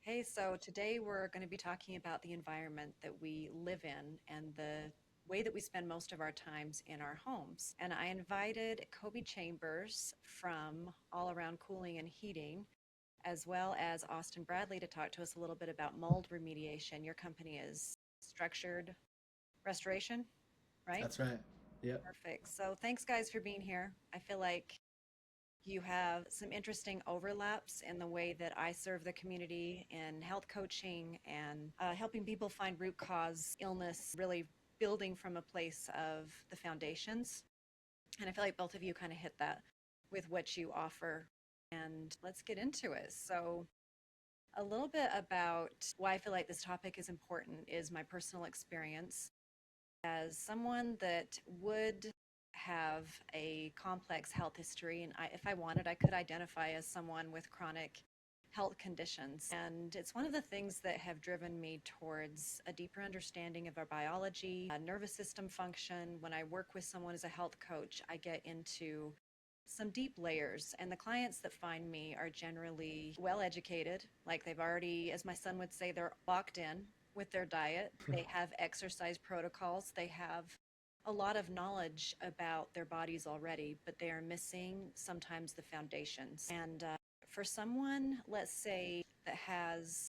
Hey, so today we're going to be talking about the environment that we live in and the way that we spend most of our times in our homes. And I invited Colby Chambers from All Around Cooling and Heating, as well as Austin Bradley to talk to us a little bit about mold remediation. Your company is Structured Restoration, right? That's right. Yep. Perfect. So thanks, guys, for being here. I feel like you have some interesting overlaps in the way that I serve the community in health coaching and helping people find root cause illness, really building from a place of the foundations. And I feel like both of you kind of hit that with what you offer. And let's get into it. So, a little bit about why I feel like this topic is important is my personal experience as someone that would have a complex health history, and if I wanted, I could identify as someone with chronic health conditions. And it's one of the things that have driven me towards a deeper understanding of our biology, nervous system function. When I work with someone as a health coach, I get into some deep layers. And the clients that find me are generally well educated, like they've already, as my son would say, they're locked in with their diet. They have exercise protocols. They have a lot of knowledge about their bodies already, but they are missing sometimes the foundations. And for someone, let's say, that has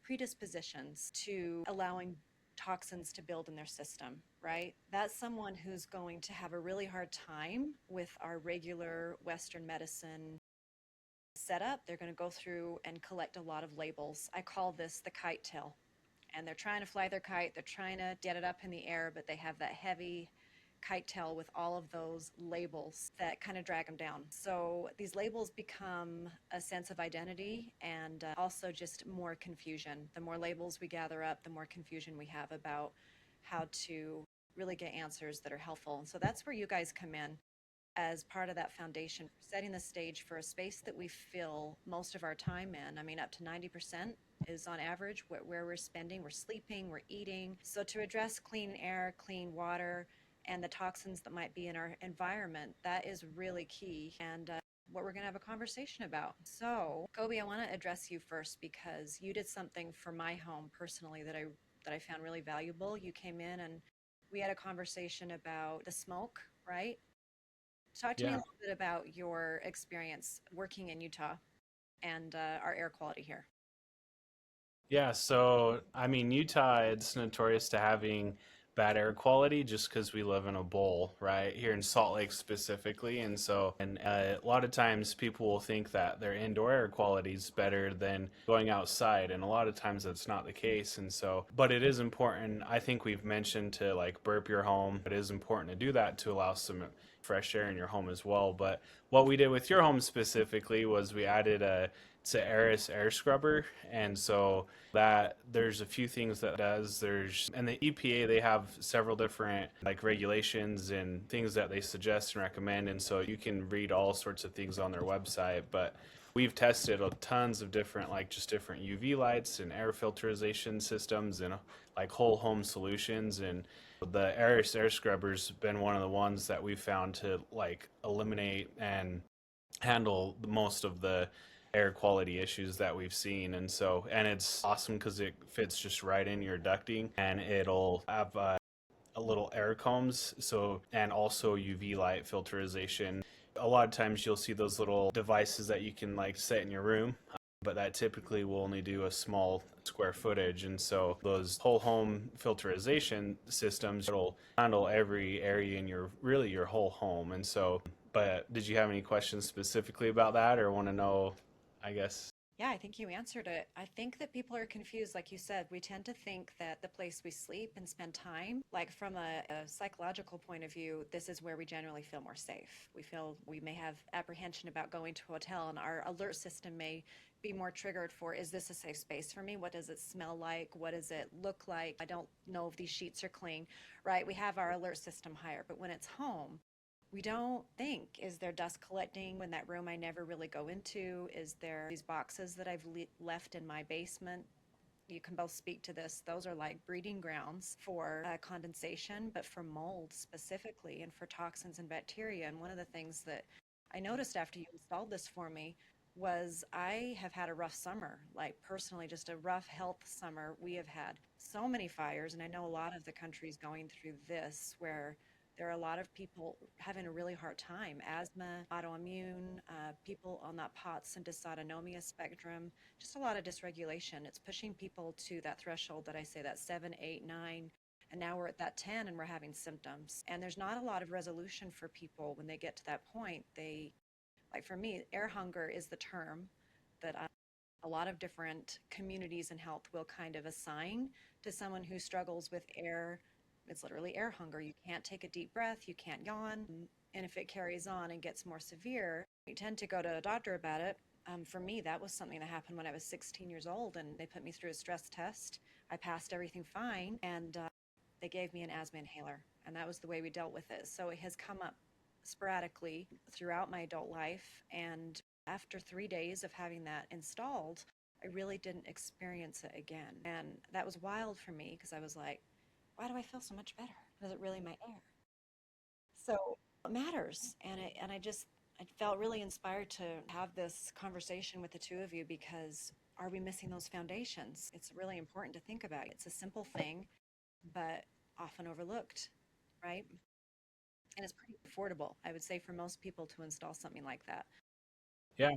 predispositions to allowing toxins to build in their system, right? That's someone who's going to have a really hard time with our regular Western medicine setup. They're going to go through and collect a lot of labels. I call this the kite tail. And they're trying to fly their kite, they're trying to get it up in the air, but they have that heavy kite tail with all of those labels that kind of drag them down. So these labels become a sense of identity and also just more confusion. The more labels we gather up, the more confusion we have about how to really get answers that are helpful. And so that's where you guys come in as part of that foundation, setting the stage for a space that we fill most of our time in. I mean, up to 90% is on average where we're spending. We're sleeping, we're eating. So, to address clean air, clean water, and the toxins that might be in our environment, that is really key. And what we're going to have a conversation about. So, Kobe, I want to address you first because you did something for my home personally that I found really valuable. You came in and we had a conversation about the smoke, right? Talk to me a Yeah. little bit about your experience working in Utah and our air quality here. Yeah, so I mean, Utah, it's notorious to having bad air quality just because we live in a bowl, right? Here in Salt Lake specifically. And a lot of times people will think that their indoor air quality is better than going outside. And a lot of times that's not the case. But it is important. I think we've mentioned to like burp your home. It is important to do that to allow some fresh air in your home as well. But what we did with your home specifically was we added it's an Aeris air scrubber, and so that there's a few things that does. There's and the EPA, they have several different like regulations and things that they suggest and recommend, and so you can read all sorts of things on their website. But we've tested tons of different like just different UV lights and air filtration systems and like whole home solutions, and the Aeris air scrubber's been one of the ones that we found to like eliminate and handle the most of the air quality issues that we've seen. And it's awesome because it fits just right in your ducting, and it'll have a little air combs, so, and also UV light filterization. A lot of times you'll see those little devices that you can like set in your room, but that typically will only do a small square footage. And so those whole home filterization systems will handle every area in your whole home. And so, but did you have any questions specifically about that or want to know, I guess? Yeah, I think you answered it. I think that people are confused. Like you said, we tend to think that the place we sleep and spend time, like from a psychological point of view, this is where we generally feel more safe. We feel we may have apprehension about going to a hotel, and our alert system may be more triggered for, is this a safe space for me? What does it smell like? What does it look like? I don't know if these sheets are clean, right? We have our alert system higher. But when it's home, we don't think, is there dust collecting in that room I never really go into? Is there these boxes that I've left in my basement? You can both speak to this. Those are like breeding grounds for condensation, but for mold specifically and for toxins and bacteria. And one of the things that I noticed after you installed this for me was I have had a rough summer, like personally, just a rough health summer. We have had so many fires, and I know a lot of the country's going through this where there are a lot of people having a really hard time. Asthma, autoimmune, people on that POTS and dysautonomia spectrum, just a lot of dysregulation. It's pushing people to that threshold that I say, that 7, 8, 9. And now we're at that 10 and we're having symptoms. And there's not a lot of resolution for people when they get to that point. Like for me, air hunger is the term that a lot of different communities in health will kind of assign to someone who struggles with air. It's literally air hunger. You can't take a deep breath, you can't yawn. And if it carries on and gets more severe, you tend to go to a doctor about it. For me, that was something that happened when I was 16 years old, and they put me through a stress test. I passed everything fine, and they gave me an asthma inhaler, and that was the way we dealt with it. So it has come up sporadically throughout my adult life. And after 3 days of having that installed, I really didn't experience it again. And that was wild for me because I was like, why do I feel so much better? Was it really my air? So it matters. I felt really inspired to have this conversation with the two of you because are we missing those foundations? It's really important to think about. It's a simple thing, but often overlooked, right? And it's pretty affordable, I would say, for most people to install something like that. Yeah.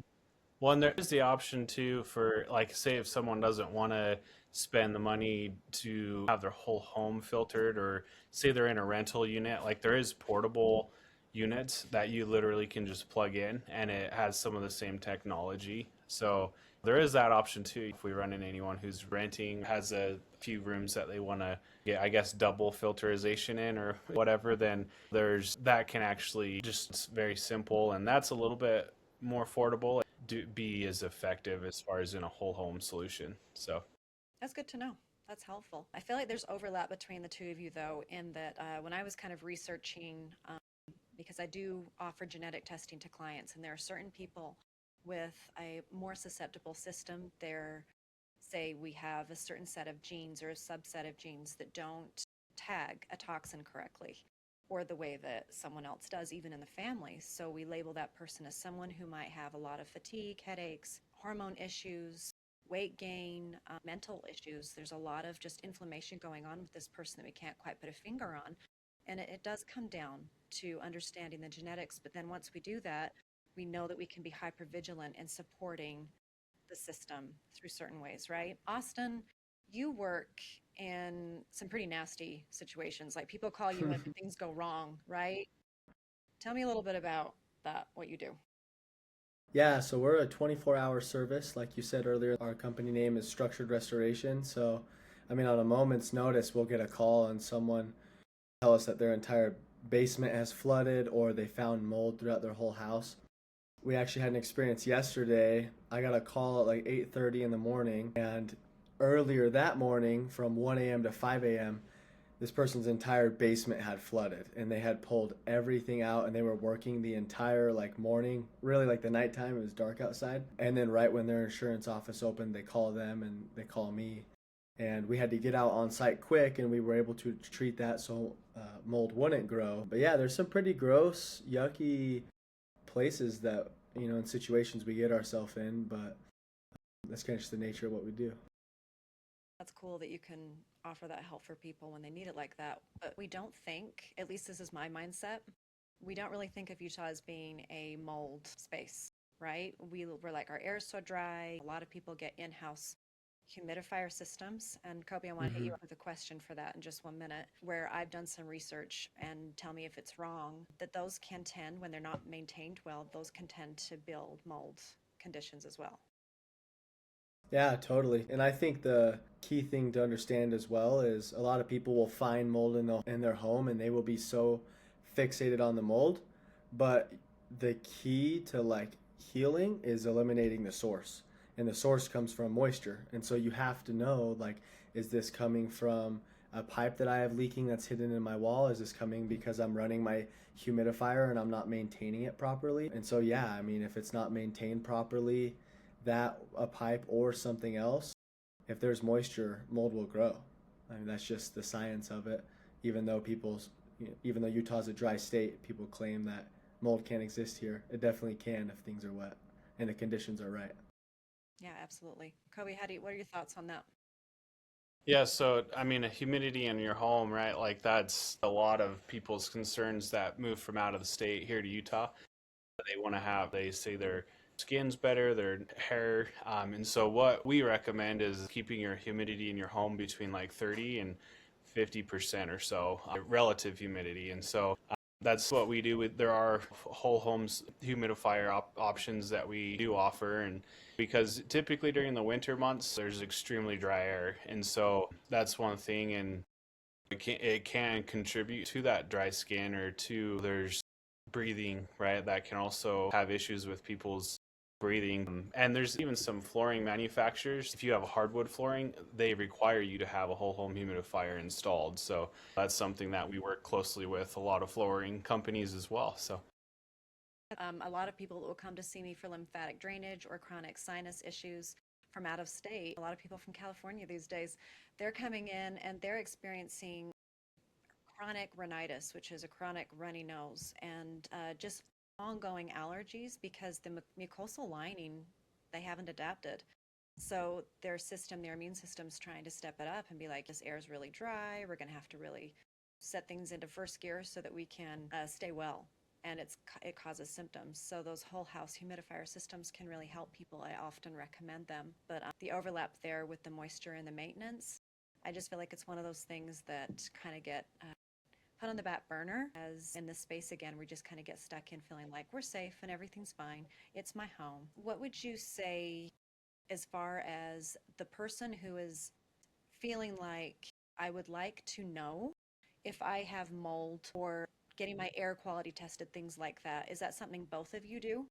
Well, and there is the option too for, like, say if someone doesn't want to spend the money to have their whole home filtered, or say they're in a rental unit, like there is portable units that you literally can just plug in and it has some of the same technology. So there is that option too. If we run into anyone who's renting, has a few rooms that they want to get, I guess, double filterization in or whatever, then there's that can actually just, it's very simple and that's a little bit more affordable, be as effective as far as in a whole home solution. So That's good to know. That's helpful. I feel like there's overlap between the two of you, though, in that when I was kind of researching, because I do offer genetic testing to clients, and there are certain people with a more susceptible system. They're, say, we have a certain set of genes or a subset of genes that don't tag a toxin correctly, or the way that someone else does, even in the family. So we label that person as someone who might have a lot of fatigue, headaches, hormone issues, weight gain, mental issues. There's a lot of just inflammation going on with this person that we can't quite put a finger on. And it does come down to understanding the genetics. But then once we do that, we know that we can be hyper vigilant in supporting the system through certain ways, right? Austin, you work in some pretty nasty situations. Like people call you when things go wrong, right? Tell me a little bit about that, what you do. Yeah, so we're a 24-hour service. Like you said earlier, our company name is Structured Restoration. So, I mean, on a moment's notice, we'll get a call and someone tell us that their entire basement has flooded or they found mold throughout their whole house. We actually had an experience yesterday. I got a call at like 8:30 in the morning, and earlier that morning from 1 a.m. to 5 a.m., this person's entire basement had flooded and they had pulled everything out and they were working the entire like morning, really like the nighttime. It was dark outside, and then right when their insurance office opened, they call them and they call me, and we had to get out on site quick and we were able to treat that so mold wouldn't grow. But yeah, there's some pretty gross, yucky places that, you know, in situations we get ourselves in, but that's kind of just the nature of what we do. That's cool that you can offer that help for people when they need it like that. But we don't think, at least this is my mindset, we don't really think of Utah as being a mold space, right? We're like, our air is so dry. A lot of people get in-house humidifier systems. And Kobe, I want to hit Mm-hmm. you up with a question for that in just 1 minute, where I've done some research and tell me if it's wrong, that those can tend, when they're not maintained well, those can tend to build mold conditions as well. Yeah, totally. And I think the key thing to understand as well is a lot of people will find mold in their home and they will be so fixated on the mold, but the key to like healing is eliminating the source. And the source comes from moisture. And so you have to know, like, is this coming from a pipe that I have leaking that's hidden in my wall? Is this coming because I'm running my humidifier and I'm not maintaining it properly? And so yeah, I mean, if it's not maintained properly, that a pipe or something else, if there's moisture, mold will grow. I mean, that's just the science of it. Even though even though Utah's a dry state, people claim that mold can't exist here. It definitely can if things are wet. and the conditions are right. Yeah, absolutely. Kobe, what are your thoughts on that? Yeah, so I mean, humidity in your home, right? Like that's a lot of people's concerns that move from out of the state here to Utah. They want to have, they say their skin's better, their hair. And so what we recommend is keeping your humidity in your home between like 30 and 50% or so, relative humidity. And so that's what we do. There are whole homes humidifier options that we do offer, and because typically during the winter months there's extremely dry air, and so that's one thing, and it can contribute to that dry skin, or to there's breathing, right? That can also have issues with people's breathing. And there's even some flooring manufacturers, if you have hardwood flooring, they require you to have a whole home humidifier installed. So that's something that we work closely with a lot of flooring companies as well. So A lot of people that will come to see me for lymphatic drainage or chronic sinus issues from out of state, a lot of people from California these days, they're coming in and they're experiencing chronic rhinitis, which is a chronic runny nose, and just ongoing allergies because the mucosal lining, they haven't adapted. So their immune system's trying to step it up and be like, this air is really dry. We're going to have to really set things into first gear so that we can stay well. And it causes symptoms. So those whole house humidifier systems can really help people. I often recommend them. But the overlap there with the moisture and the maintenance, I just feel like it's one of those things that kind of get put on the back burner, as in this space again, we just kind of get stuck in feeling like we're safe and everything's fine. It's my home. What would you say as far as the person who is feeling like, I would like to know if I have mold, or getting my air quality tested, things like that? Is that something both of you do?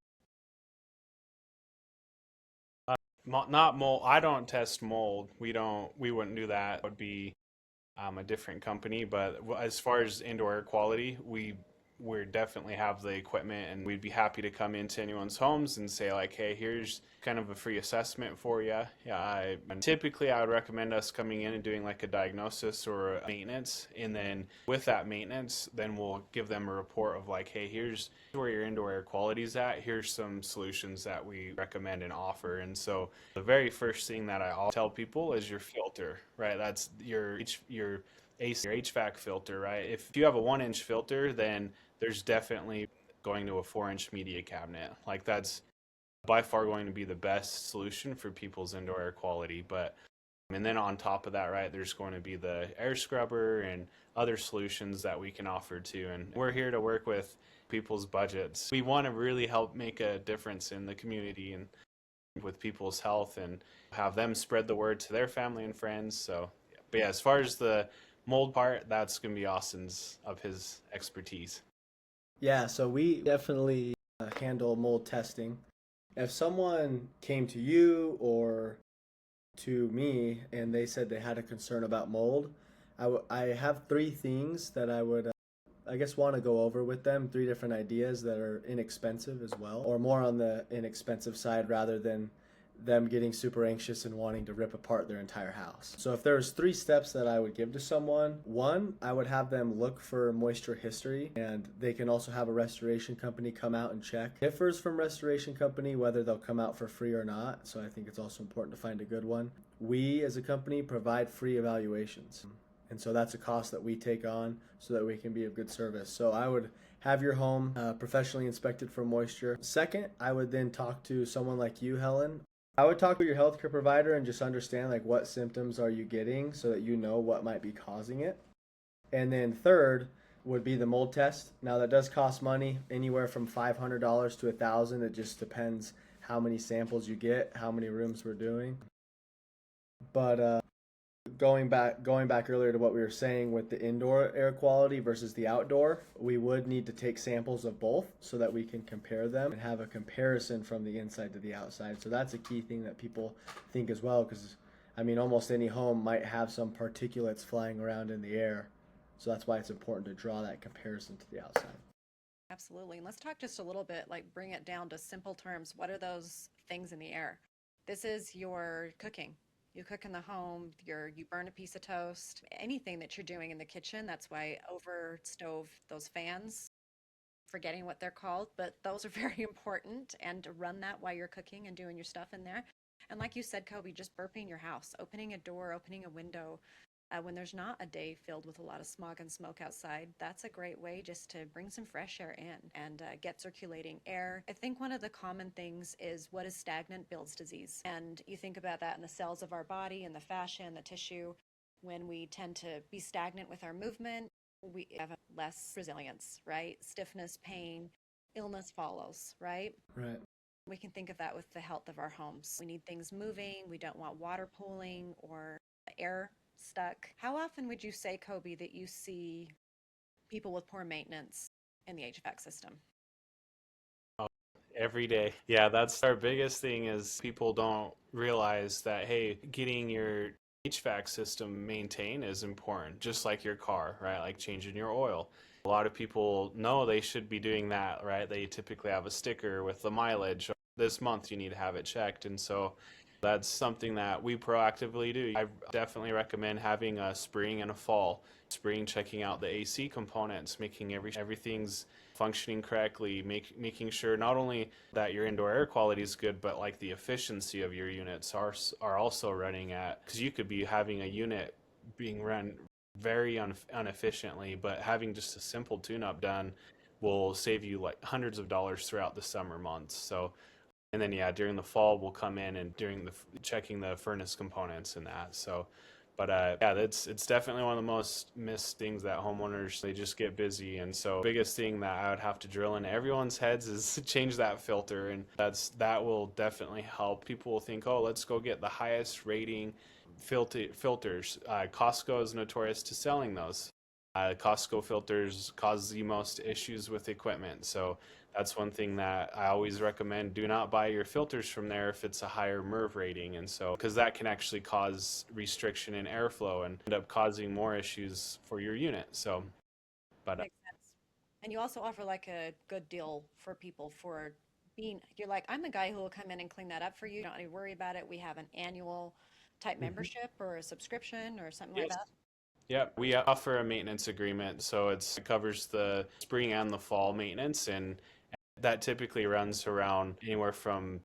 not mold. I don't test mold. We wouldn't do that. It would be a different company. But as far as indoor air quality, we definitely have the equipment, and we'd be happy to come into anyone's homes and say like, hey, here's kind of a free assessment for you. Yeah, and typically I would recommend us coming in and doing like a diagnosis or a maintenance, and then with that maintenance, then we'll give them a report of like, hey, here's where your indoor air quality is at. Here's some solutions that we recommend and offer. And so the very first thing that I always tell people is your filter, right? That's your AC, your HVAC filter, right? If you have a 1-inch filter, then there's definitely going to a 4-inch media cabinet. Like that's by far going to be the best solution for people's indoor air quality. But and then on top of that, right, there's going to be the air scrubber and other solutions that we can offer too. And we're here to work with people's budgets. We want to really help make a difference in the community and with people's health, and have them spread the word to their family and friends. So, but yeah, as far as the mold part, that's going to be Austin's of his expertise. Yeah, so we definitely handle mold testing. If someone came to you or to me and they said they had a concern about mold, I have three things that I would, I guess, want to go over with them. Three different ideas that are inexpensive as well, or more on the inexpensive side rather than them getting super anxious and wanting to rip apart their entire house. So if there's three steps that I would give to someone, one, I would have them look for moisture history, and they can also have a restoration company come out and check. It differs from restoration company whether they'll come out for free or not, so I think it's also important to find a good one. We as a company provide free evaluations, and so that's a cost that we take on so that we can be of good service. So I would have your home professionally inspected for moisture. Second, I would then talk to someone like you, Helen. I would talk to your healthcare provider and just understand like what symptoms are you getting so that you know what might be causing it. And then third would be the mold test. Now that does cost money, anywhere from $500 to $1,000. It just depends how many samples you get, how many rooms we're doing. But going back earlier to what we were saying with the indoor air quality versus the outdoor, we would need to take samples of both so that we can compare them and have a comparison from the inside to the outside. So that's a key thing that people think as well, because I mean almost any home might have some particulates flying around in the air. So that's why it's important to draw that comparison to the outside. Absolutely. And let's talk just a little bit, like bring it down to simple terms. What are those things in the air? This is your cooking. You cook in the home, you burn a piece of toast, anything that you're doing in the kitchen. That's why over stove, those fans, forgetting what they're called, but those are very important, and to run that while you're cooking and doing your stuff in there. And like you said, Kobe, just burping your house, opening a door, opening a window. When there's not a day filled with a lot of smog and smoke outside, that's a great way just to bring some fresh air in and get circulating air. I think one of the common things is what is stagnant builds disease. And you think about that in the cells of our body and the fascia and the tissue. When we tend to be stagnant with our movement, we have less resilience, right? Stiffness, pain, illness follows, right? Right. We can think of that with the health of our homes. We need things moving. We don't want water pooling or air stuck. How often would you say, Kobe, that you see people with poor maintenance in the HVAC system? Every day. Yeah, that's our biggest thing is people don't realize that, hey, getting your HVAC system maintained is important, just like your car, right? Like changing your oil. A lot of people know they should be doing that, right? They typically have a sticker with the mileage. This month you need to have it checked. And so that's something that we proactively do. I definitely recommend having a spring and a fall. Spring, checking out the AC components, making everything's functioning correctly, making sure not only that your indoor air quality is good, but like the efficiency of your units are also running at, because you could be having a unit being run very inefficiently, but having just a simple tune-up done will save you like hundreds of dollars throughout the summer months. So, and then yeah, during the fall we'll come in and during the checking the furnace components and that. So, but yeah, it's definitely one of the most missed things that homeowners, they just get busy. And so biggest thing that I would have to drill in everyone's heads is change that filter, and that will definitely help. People will think, oh, let's go get the highest rating filters. Costco is notorious to selling those. Costco filters cause the most issues with equipment. So that's one thing that I always recommend. Do not buy your filters from there if it's a higher MERV rating. And so, because that can actually cause restriction in airflow and end up causing more issues for your unit. So, but Makes sense. And you also offer like a good deal for people for you're like, I'm the guy who will come in and clean that up for you. You don't need to worry about it. We have an annual type Mhm. membership or a subscription or something like yes. that. Yeah, we offer a maintenance agreement, so it covers the spring and the fall maintenance, and that typically runs around anywhere from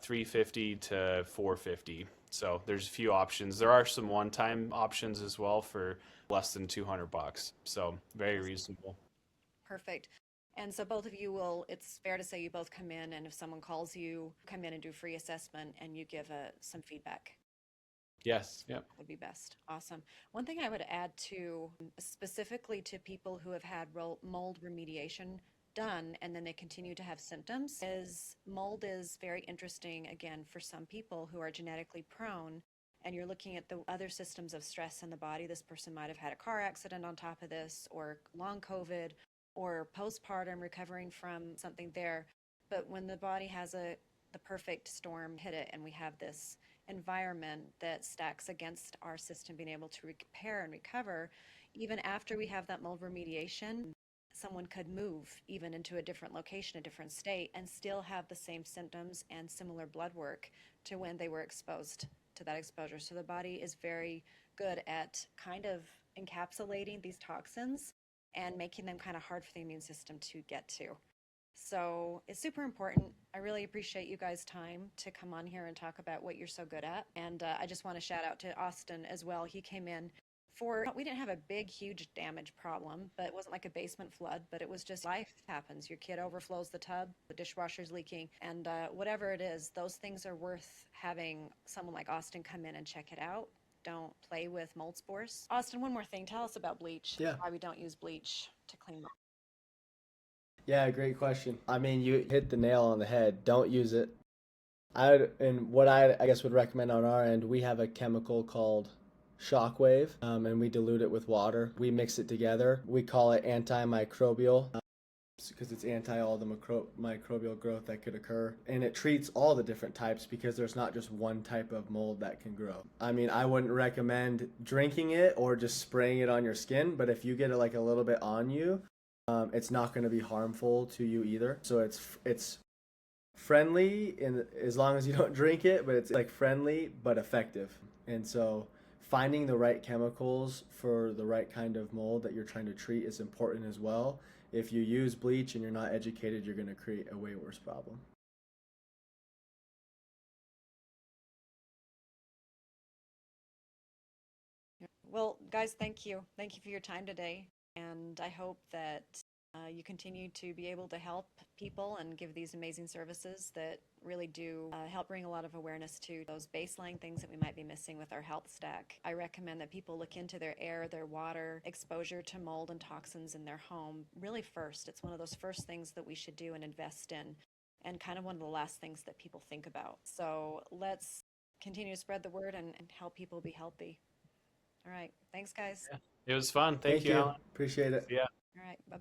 350 to 450. So there's a few options. There are some one-time options as well for less than $200. So very reasonable. Perfect. And so both of you it's fair to say you both come in, and if someone calls you, come in and do a free assessment and you give some feedback. Yes. Yep. Would be best. Awesome. One thing I would add to, specifically to people who have had mold remediation done and then they continue to have symptoms, is mold is very interesting, again, for some people who are genetically prone. And you're looking at the other systems of stress in the body. This person might have had a car accident on top of this, or long COVID, or postpartum recovering from something there. But when the body has the perfect storm hit it, and we have this environment that stacks against our system being able to repair and recover, even after we have that mold remediation, someone could move even into a different location, a different state, and still have the same symptoms and similar blood work to when they were exposed to that exposure. So the body is very good at kind of encapsulating these toxins and making them kind of hard for the immune system to get to. So it's super important. I really appreciate you guys' time to come on here and talk about what you're so good at. And I just want to shout out to Austin as well. He came in we didn't have a big, huge damage problem, but it wasn't like a basement flood, but it was just life happens. Your kid overflows the tub, the dishwasher's leaking, and whatever it is, those things are worth having someone like Austin come in and check it out. Don't play with mold spores. Austin, one more thing. Tell us about bleach. Yeah. Why we don't use bleach to clean mold. Yeah, great question. I mean, you hit the nail on the head. Don't use it. What I guess would recommend on our end, we have a chemical called Shockwave, and we dilute it with water. We mix it together. We call it antimicrobial because it's anti all the microbial growth that could occur, and it treats all the different types because there's not just one type of mold that can grow. I mean, I wouldn't recommend drinking it or just spraying it on your skin, but if you get it like a little bit on you, it's not going to be harmful to you either. So it's friendly in as long as you don't drink it, but it's like friendly but effective. And so finding the right chemicals for the right kind of mold that you're trying to treat is important as well. if you use bleach and you're not educated, you're going to create a way worse problem. Well, guys, thank you. Thank you for your time today. And I hope that you continue to be able to help people and give these amazing services that really do help bring a lot of awareness to those baseline things that we might be missing with our health stack. I recommend that people look into their air, their water, exposure to mold and toxins in their home really first. It's one of those first things that we should do and invest in, and kind of one of the last things that people think about. So let's continue to spread the word and help people be healthy. All right. Thanks, guys. Yeah. It was fun. Thank Thank you, you. Helen. Appreciate it. See ya. All right. Bye.